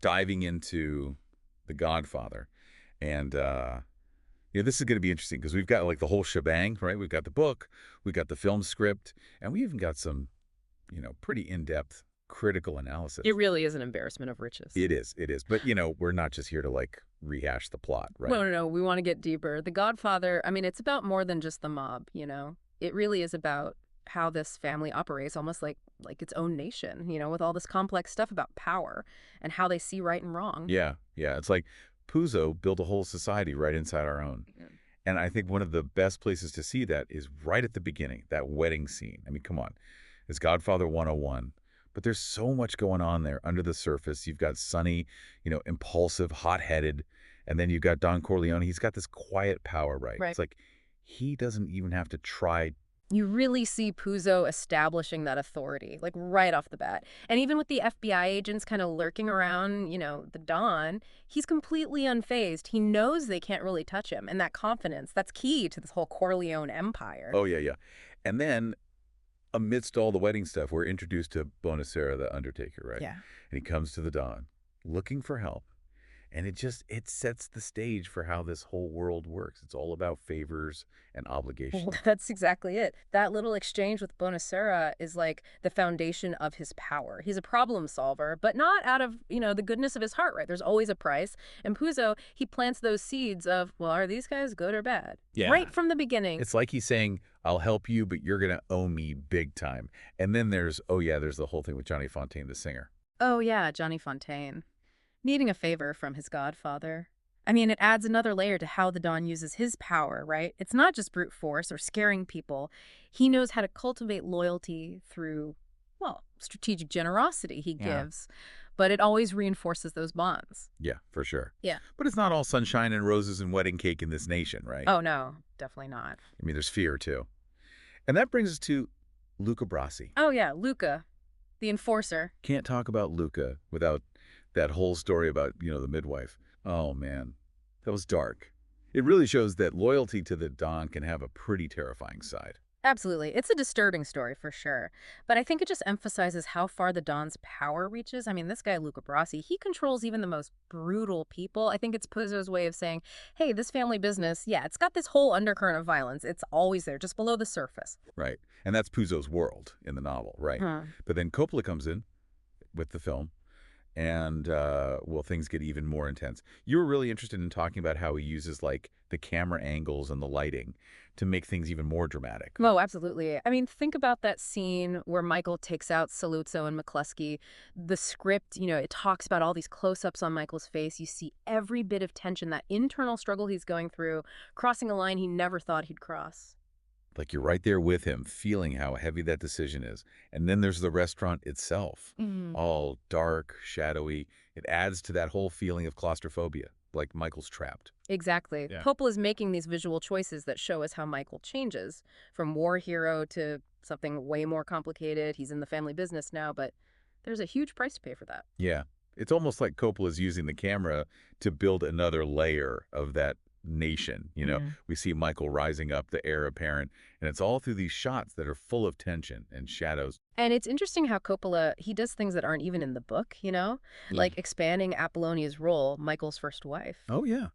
diving into The Godfather. And, this is going to be interesting because we've got like the whole shebang, right? We've got the book, we've got the film script, and we even got some, pretty in-depth critical analysis. It really is an embarrassment of riches. It is, it is. But, we're not just here to like rehash the plot, right? No, no, no. We want to get deeper. The Godfather, I mean, it's about more than just the mob, It really is about how this family operates almost like its own nation, with all this complex stuff about power and how they see right and wrong. Yeah, yeah. It's like Puzo built a whole society right inside our own. Yeah. And I think one of the best places to see that is right at the beginning, that wedding scene. I mean, come on. It's Godfather 101. But there's so much going on there under the surface. You've got Sonny, impulsive, hot-headed. And then you've got Don Corleone. He's got this quiet power, right? Right. It's like he doesn't even have to try. You really see Puzo establishing that authority, like right off the bat. And even with the FBI agents kind of lurking around, the Don, he's completely unfazed. He knows they can't really touch him. And that confidence, that's key to this whole Corleone empire. Oh, yeah, yeah. And then amidst all the wedding stuff, we're introduced to Bonacera, the Undertaker, right? Yeah. And he comes to the Don looking for help. And it sets the stage for how this whole world works. It's all about favors and obligations. Well, that's exactly it. That little exchange with Bonacera is like the foundation of his power. He's a problem solver, but not out of, the goodness of his heart, right? There's always a price. And Puzo, he plants those seeds of, well, are these guys good or bad? Yeah. Right from the beginning. It's like he's saying, I'll help you, but you're going to owe me big time. And then there's the whole thing with Johnny Fontaine, the singer. Oh, yeah, Johnny Fontaine. Needing a favor from his godfather. I mean, it adds another layer to how the Don uses his power, right? It's not just brute force or scaring people. He knows how to cultivate loyalty through, well, strategic generosity he gives. But it always reinforces those bonds. Yeah, for sure. Yeah. But it's not all sunshine and roses and wedding cake in this nation, right? Oh, no, definitely not. I mean, there's fear, too. And that brings us to Luca Brasi. Oh, yeah, Luca, the enforcer. Can't talk about Luca without that whole story about, the midwife. Oh, man, that was dark. It really shows that loyalty to the Don can have a pretty terrifying side. Absolutely. It's a disturbing story for sure. But I think it just emphasizes how far the Don's power reaches. I mean, this guy, Luca Brasi, he controls even the most brutal people. I think it's Puzo's way of saying, hey, this family business, yeah, it's got this whole undercurrent of violence. It's always there, just below the surface. Right. And that's Puzo's world in the novel, right? But then Coppola comes in with the film. And, things get even more intense. You were really interested in talking about how he uses, like, the camera angles and the lighting to make things even more dramatic. Oh, absolutely. I mean, think about that scene where Michael takes out Saluzzo and McCluskey. The script, it talks about all these close-ups on Michael's face. You see every bit of tension, that internal struggle he's going through, crossing a line he never thought he'd cross. Like you're right there with him, feeling how heavy that decision is. And then there's the restaurant itself, all dark, shadowy. It adds to that whole feeling of claustrophobia, like Michael's trapped. Exactly. Yeah. Coppola's making these visual choices that show us how Michael changes from war hero to something way more complicated. He's in the family business now, but there's a huge price to pay for that. Yeah. It's almost like Coppola's using the camera to build another layer of that nation. We see Michael rising up, the heir apparent, and it's all through these shots that are full of tension and shadows. And it's interesting how Coppola, he does things that aren't even in the book, like expanding Apollonia's role, Michael's first wife. Oh, yeah.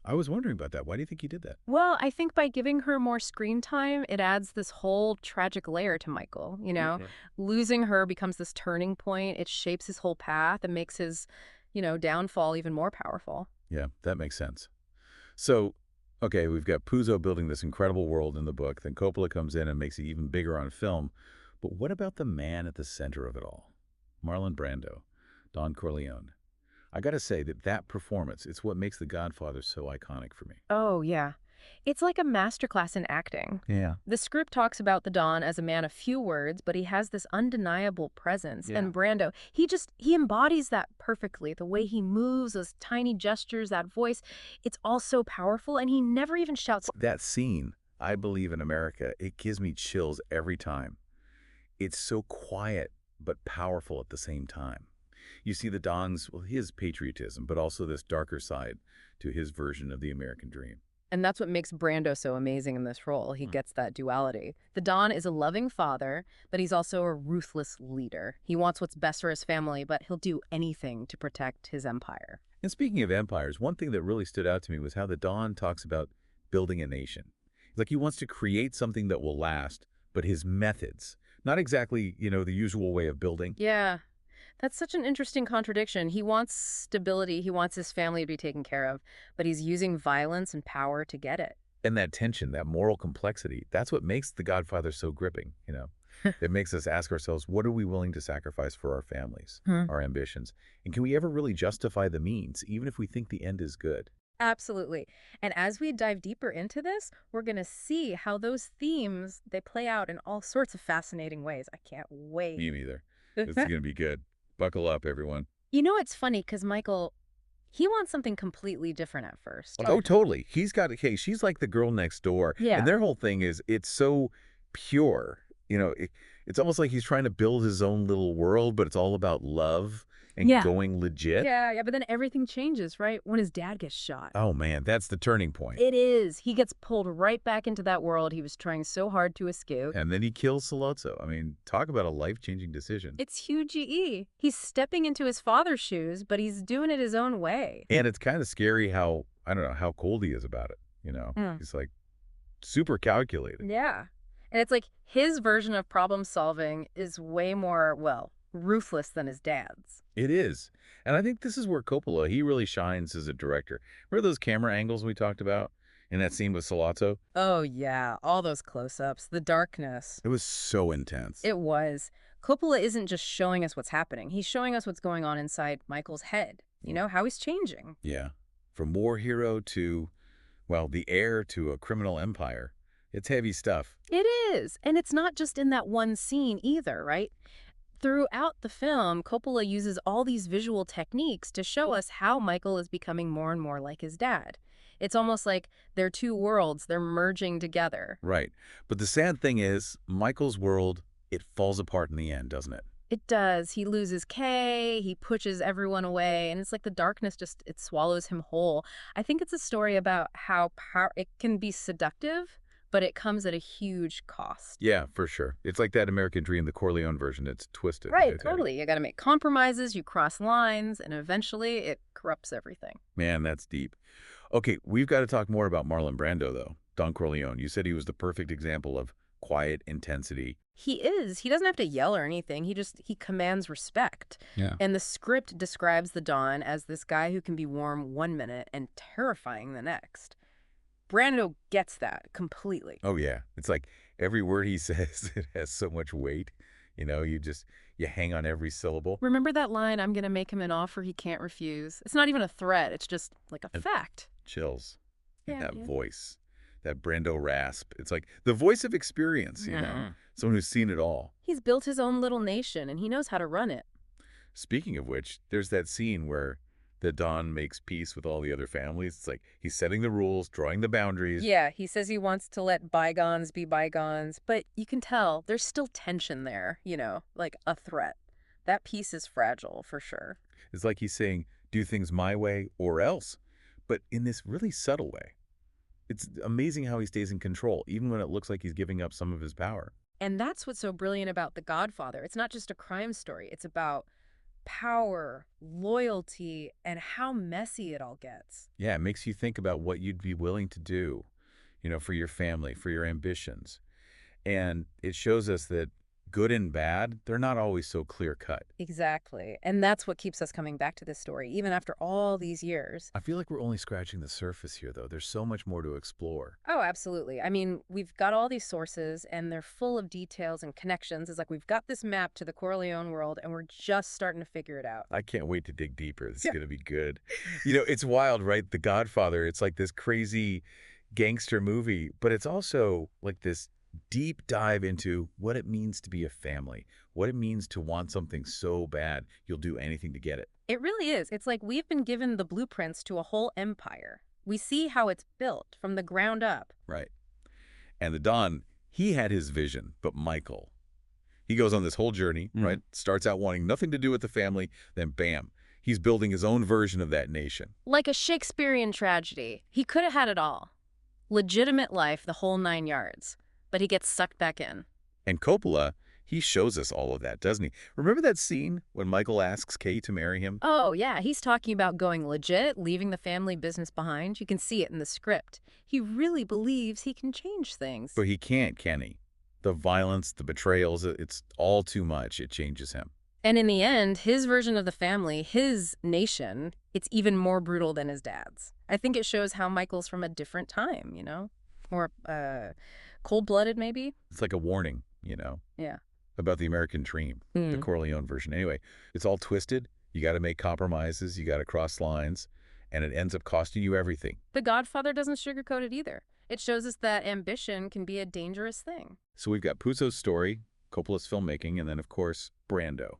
I was wondering about that. Why do you think he did that? Well, I think by giving her more screen time, it adds this whole tragic layer to Michael, Losing her becomes this turning point. It shapes his whole path and makes his, downfall even more powerful. Yeah, that makes sense. So, okay, we've got Puzo building this incredible world in the book. Then Coppola comes in and makes it even bigger on film. But what about the man at the center of it all? Marlon Brando, Don Corleone. I got to say that performance, it's what makes The Godfather so iconic for me. Oh, yeah. It's like a masterclass in acting. Yeah. The script talks about the Don as a man of few words, but he has this undeniable presence. Yeah. And Brando, he embodies that perfectly. The way he moves, those tiny gestures, that voice, it's all so powerful, and he never even shouts. That scene, I Believe in America, it gives me chills every time. It's so quiet, but powerful at the same time. You see the Don's, his patriotism, but also this darker side to his version of the American dream. And that's what makes Brando so amazing in this role. He gets that duality. The Don is a loving father, but he's also a ruthless leader. He wants what's best for his family, but he'll do anything to protect his empire. And speaking of empires, one thing that really stood out to me was how the Don talks about building a nation. Like he wants to create something that will last, but his methods, not exactly, the usual way of building. Yeah, that's such an interesting contradiction. He wants stability, he wants his family to be taken care of, but he's using violence and power to get it. And that tension, that moral complexity, that's what makes The Godfather so gripping. It makes us ask ourselves, what are we willing to sacrifice for our families, Hmm. our ambitions? And can we ever really justify the means, even if we think the end is good? Absolutely. And as we dive deeper into this, we're going to see how those themes, they play out in all sorts of fascinating ways. I can't wait. Me neither. It's going to be good. Buckle up, everyone. It's funny because Michael, he wants something completely different at first. Oh, totally. She's like the girl next door. Yeah. And their whole thing is, it's so pure. It's almost like he's trying to build his own little world, but it's all about love and Yeah. going legit. Yeah, but then everything changes, right? When his dad gets shot. Oh, man, that's the turning point. It is. He gets pulled right back into that world he was trying so hard to escape. And then he kills Sollozzo. I mean, talk about a life-changing decision. It's huge EE. He's stepping into his father's shoes, but he's doing it his own way. And it's kind of scary how, I don't know, how cold he is about it. He's like super calculated. Yeah. And it's like his version of problem solving is way more, ruthless than his dad's. It is. And I think this is where Coppola, he really shines as a director. Remember those camera angles we talked about in that scene with Sollozzo? Oh, yeah. All those close-ups, the darkness. It was so intense. It was. Coppola isn't just showing us what's happening. He's showing us what's going on inside Michael's head. How he's changing. Yeah. From war hero to, the heir to a criminal empire. It's heavy stuff. It is. And it's not just in that one scene either, right? Throughout the film, Coppola uses all these visual techniques to show us how Michael is becoming more and more like his dad. It's almost like they're two worlds, they're merging together. Right. But the sad thing is, Michael's world, it falls apart in the end, doesn't it? It does. He loses Kay, he pushes everyone away, and it's like the darkness it swallows him whole. I think it's a story about how it can be seductive, but it comes at a huge cost. Yeah, for sure. It's like that American Dream, the Corleone version. It's twisted. Right, totally. You got to make compromises, you cross lines, and eventually it corrupts everything. Man, that's deep. Okay, we've got to talk more about Marlon Brando, though. Don Corleone. You said he was the perfect example of quiet intensity. He is. He doesn't have to yell or anything. He commands respect. Yeah. And the script describes the Don as this guy who can be warm one minute and terrifying the next. Brando gets that completely. Oh, yeah. It's like every word he says, it has so much weight. You hang on every syllable. Remember that line, I'm going to make him an offer he can't refuse? It's not even a threat. It's just like a fact. Chills. Yeah, That yeah. voice, that Brando rasp. It's like the voice of experience, someone who's seen it all. He's built his own little nation, and he knows how to run it. Speaking of which, there's that scene where the Don makes peace with all the other families. It's like he's setting the rules, drawing the boundaries. Yeah, he says he wants to let bygones be bygones, but you can tell there's still tension there, like a threat. That peace is fragile, for sure. It's like he's saying, do things my way or else, but in this really subtle way. It's amazing how he stays in control, even when it looks like he's giving up some of his power. And that's what's so brilliant about The Godfather. It's not just a crime story. It's about power, loyalty, and how messy it all gets. Yeah, it makes you think about what you'd be willing to do, for your family, for your ambitions. And it shows us that good and bad, they're not always so clear-cut. Exactly. And that's what keeps us coming back to this story, even after all these years. I feel like we're only scratching the surface here, though. There's so much more to explore. Oh, absolutely. I mean, we've got all these sources, and they're full of details and connections. It's like we've got this map to the Corleone world, and we're just starting to figure it out. I can't wait to dig deeper. This is going to be good. It's wild, right? The Godfather, it's like this crazy gangster movie, but it's also like this deep dive into what it means to be a family, what it means to want something so bad you'll do anything to get it. It really is. It's like we've been given the blueprints to a whole empire. We see how it's built from the ground up. Right. And the Don, he had his vision, but Michael, he goes on this whole journey, right? Starts out wanting nothing to do with the family, then bam, he's building his own version of that nation. Like a Shakespearean tragedy. He could have had it all. Legitimate life, the whole 9 yards. But he gets sucked back in. And Coppola, he shows us all of that, doesn't he? Remember that scene when Michael asks Kay to marry him? Oh, yeah, he's talking about going legit, leaving the family business behind. You can see it in the script. He really believes he can change things. But he can't, can he? The violence, the betrayals, it's all too much. It changes him. And in the end, his version of the family, his nation, it's even more brutal than his dad's. I think it shows how Michael's from a different time, More cold-blooded, maybe? It's like a warning, Yeah. about the American dream, the Mm. Corleone version. Anyway, it's all twisted. You got to make compromises. You got to cross lines. And it ends up costing you everything. The Godfather doesn't sugarcoat it either. It shows us that ambition can be a dangerous thing. So we've got Puzo's story, Coppola's filmmaking, and then, of course, Brando.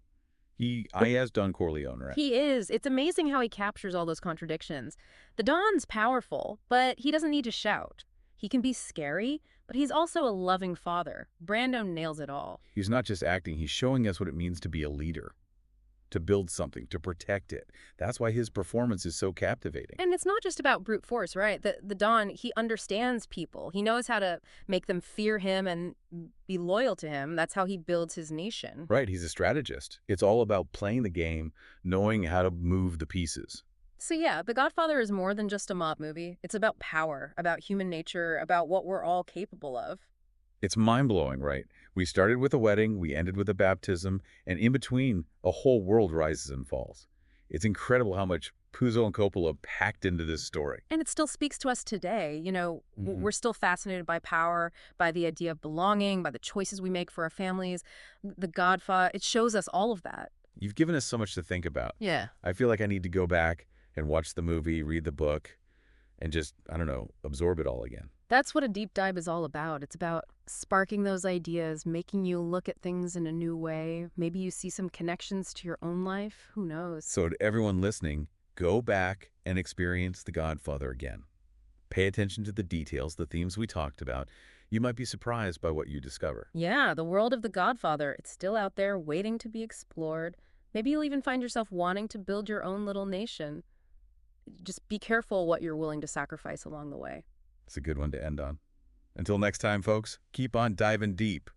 I has Don Corleone, right? He is. It's amazing how he captures all those contradictions. The Don's powerful, but he doesn't need to shout. He can be scary, but he's also a loving father. Brando nails it all. He's not just acting, he's showing us what it means to be a leader, to build something, to protect it. That's why his performance is so captivating. And it's not just about brute force, right? The Don, he understands people. He knows how to make them fear him and be loyal to him. That's how he builds his nation. Right, he's a strategist. It's all about playing the game, knowing how to move the pieces. So yeah, The Godfather is more than just a mob movie. It's about power, about human nature, about what we're all capable of. It's mind-blowing, right? We started with a wedding, we ended with a baptism, and in between, a whole world rises and falls. It's incredible how much Puzo and Coppola packed into this story. And it still speaks to us today. We're still fascinated by power, by the idea of belonging, by the choices we make for our families. The Godfather, it shows us all of that. You've given us so much to think about. Yeah. I feel like I need to go back and watch the movie, read the book, and just, I don't know, absorb it all again. That's what a deep dive is all about. It's about sparking those ideas, making you look at things in a new way. Maybe you see some connections to your own life. Who knows? So to everyone listening, go back and experience The Godfather again. Pay attention to the details, the themes we talked about. You might be surprised by what you discover. Yeah, the world of The Godfather, it's still out there waiting to be explored. Maybe you'll even find yourself wanting to build your own little nation. Just be careful what you're willing to sacrifice along the way. It's a good one to end on. Until next time, folks, keep on diving deep.